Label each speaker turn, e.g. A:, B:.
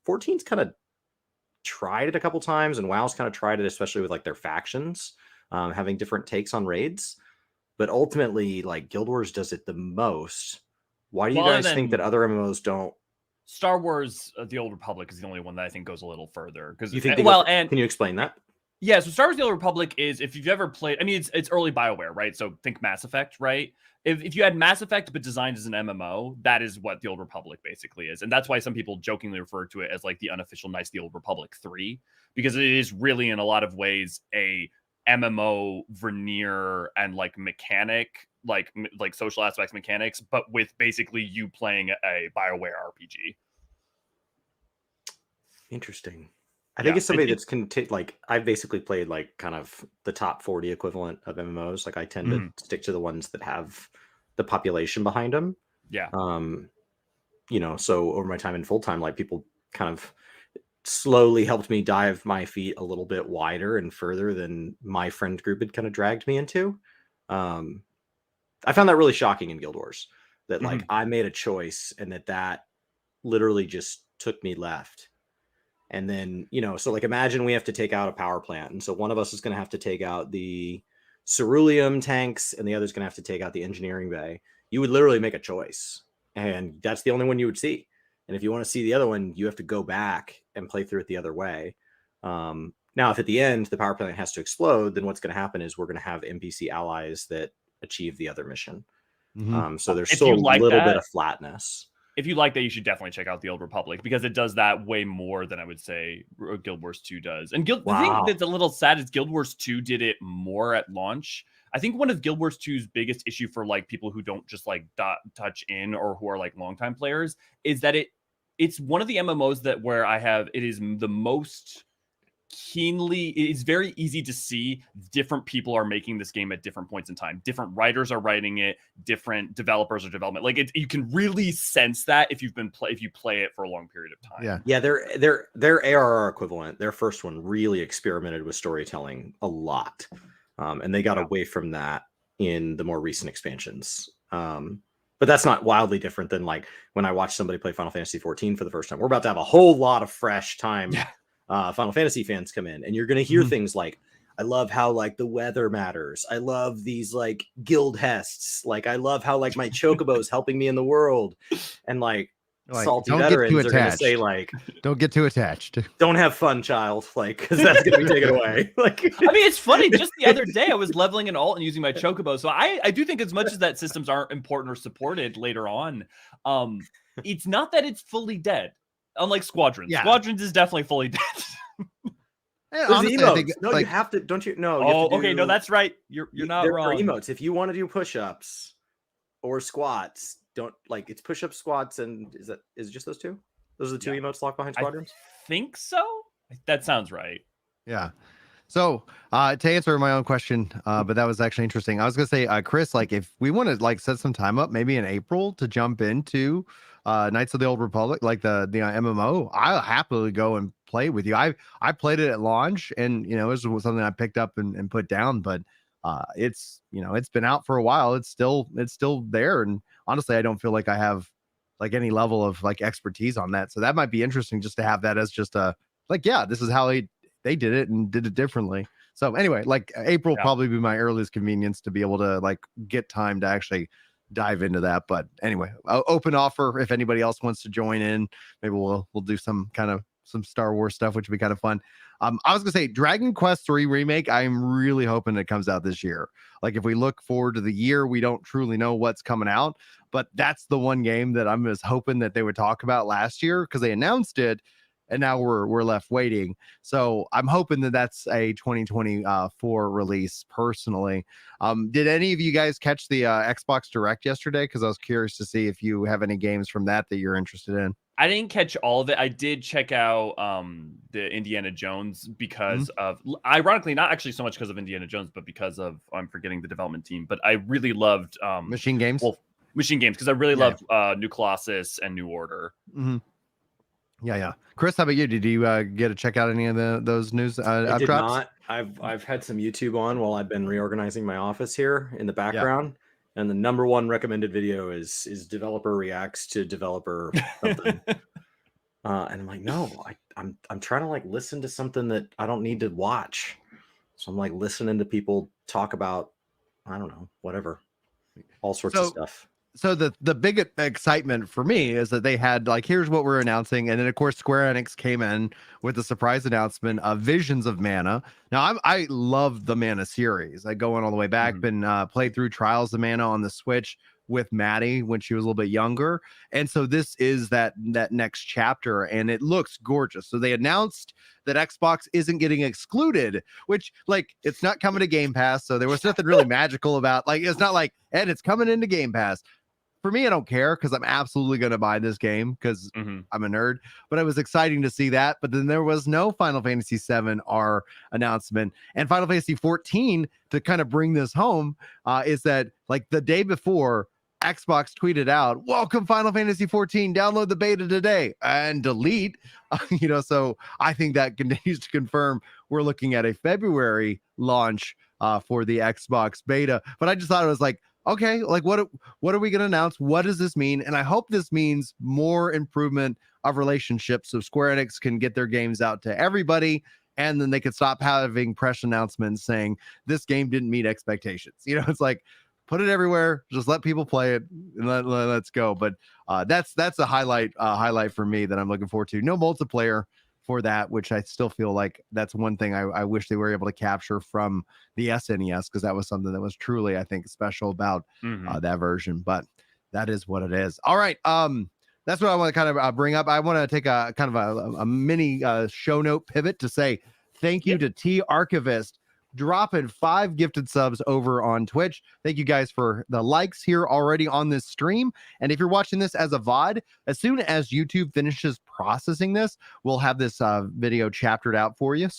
A: 14's kind of tried it a couple times, and WoW's kind of tried it, especially with like their factions having different takes on raids. But ultimately, like Guild Wars does it the most. Why do you guys think that other MMOs don't?
B: Star Wars: The Old Republic is the only one that I think goes a little further. Because
A: you think can you explain that?
B: Yeah, so Star Wars: The Old Republic is, if you've ever played, I mean, it's early BioWare, right? So think Mass Effect, right? If you had Mass Effect but designed as an MMO, that is what The Old Republic basically is. And that's why some people jokingly refer to it as like the unofficial Knights of the Old Republic 3, because it is really in a lot of ways a MMO veneer and like mechanic, like social aspects mechanics, but with basically you playing a BioWare RPG.
A: Interesting. I think it's somebody that's like, I've basically played like kind of the top 40 equivalent of MMOs. Like I tend to stick to the ones that have the population behind them.
B: Yeah.
A: You know, so over my time in full time, like people kind of slowly helped me dive my feet a little bit wider and further than my friend group had kind of dragged me into. I found that really shocking in Guild Wars, that like I made a choice and that literally just took me left. And then, you know, so like imagine we have to take out a power plant. And so one of us is going to have to take out the ceruleum tanks and the other's going to have to take out the engineering bay. You would literally make a choice, and that's the only one you would see. And if you want to see the other one, you have to go back and play through it the other way. Now, if at the end the power plant has to explode, then what's going to happen is we're going to have NPC allies that achieve the other mission. So there's still a little bit of flatness.
B: If you like that, you should definitely check out The Old Republic, because it does that way more than I would say Guild Wars 2 does. And the thing that's a little sad is Guild Wars 2 did it more at launch. I think one of Guild Wars 2's biggest issue for like people who don't just like touch in or who are like longtime players is that it's one of the MMOs that where it is the most it's very easy to see different people are making this game at different points in time. Different writers are writing it, different developers are developing. Like you can really sense that if you play it for a long period of time.
A: Yeah, their ARR equivalent, their first one, really experimented with storytelling a lot, and they got away from that in the more recent expansions. But that's not wildly different than like when I watched somebody play Final Fantasy 14 for the first time. We're about to have a whole lot of fresh time. Final Fantasy fans come in, and you're going to hear things like, I love how like the weather matters. I love these like guild hests. Like I love how like my chocobo is helping me in the world. And like salty veterans are going to say like,
C: don't get too attached.
A: Don't have fun, child. Like, because that's going to be taken away. Like,
B: I mean, it's funny. Just the other day, I was leveling an alt and using my chocobo. So I do think as much as that systems aren't important or supported later on, it's not that it's fully dead. Unlike Squadrons. Squadrons is definitely fully dead.
C: Honestly, I think,
A: no, you have to. Don't you? No.
B: Oh, okay. No, that's right. You're not wrong.
A: Emotes. If you want to do push-ups or squats, don't like it's push-ups, squats, and is it just those two? Those are the two emotes locked behind Squadrons.
B: I think so. That sounds right.
C: Yeah. So to answer my own question, but that was actually interesting. I was gonna say, Chris, like if we want to like set some time up, maybe in April to jump into Knights of the Old Republic, like the MMO, I'll happily go and play with you. I played it at launch, and you know, it was something I picked up and put down, but it's, you know, it's been out for a while. It's still there, and honestly, I don't feel like I have like any level of like expertise on that. So that might be interesting just to have that as just a like, yeah, this is how they did it and did it differently. So anyway, like April probably be my earliest convenience to be able to like get time to actually dive into that. But anyway, open offer if anybody else wants to join in. Maybe we'll do some Star Wars stuff, which would be kind of fun. I was gonna say Dragon Quest III remake. I'm really hoping it comes out this year. Like if we look forward to the year, we don't truly know what's coming out, but that's the one game that I'm just hoping that they would talk about last year, because they announced it. And now we're left waiting. So I'm hoping that that's a 2024 release personally. Did any of you guys catch the Xbox Direct yesterday? Because I was curious to see if you have any games from that you're interested in.
B: I didn't catch all of it. I did check out the Indiana Jones because of, ironically, not actually so much because of Indiana Jones, but because of, I'm forgetting the development team. But I really loved
C: Machine Games.
B: Machine Games, because I really loved New Colossus and New Order.
C: Yeah. Chris, how about you? Did you get to check out any of those news?
A: I did not. I've had some YouTube on while I've been reorganizing my office here in the background, and the number one recommended video is developer reacts to developer something. And I'm like, no, I'm trying to like listen to something that I don't need to watch. So I'm like listening to people talk about, I don't know, whatever, all sorts of
C: So
A: stuff.
C: so the big excitement for me is that they had like, here's what we're announcing, and then of course Square Enix came in with the surprise announcement of Visions of Mana. Now I love the Mana series. I go on all the way back, been played through Trials of Mana on the Switch with Maddie when she was a little bit younger, and so this is that next chapter, and it looks gorgeous. So they announced that Xbox isn't getting excluded, which like it's not coming to Game Pass, so there was nothing really magical about, like it's not like, and it's coming into Game Pass. For me, I don't care because I'm absolutely going to buy this game because I'm a nerd. But it was exciting to see that. But then there was no Final Fantasy VII R announcement, and Final Fantasy 14 to kind of bring this home is that like the day before, Xbox tweeted out, "Welcome Final Fantasy 14. Download the beta today," and delete. So I think that continues to confirm we're looking at a February launch for the Xbox beta. But I just thought it was like, okay, like what are we going to announce? What does this mean? And I hope this means more improvement of relationships so Square Enix can get their games out to everybody, and then they could stop having press announcements saying this game didn't meet expectations. It's like, put it everywhere, just let people play it, and let's go. But that's a highlight for me that I'm looking forward to. No multiplayer for that, which I still feel like that's one thing I wish they were able to capture from the SNES, because that was something that was truly, I think, special about that version. But that is what it is. All right. That's what I want to kind of bring up. I want to take a kind of a mini show note pivot to say thank you to T Archivist, dropping 5 gifted subs over on Twitch. Thank you guys for the likes here already on this stream. And if you're watching this as a VOD, as soon as YouTube finishes processing this, we'll have this video chaptered out for you.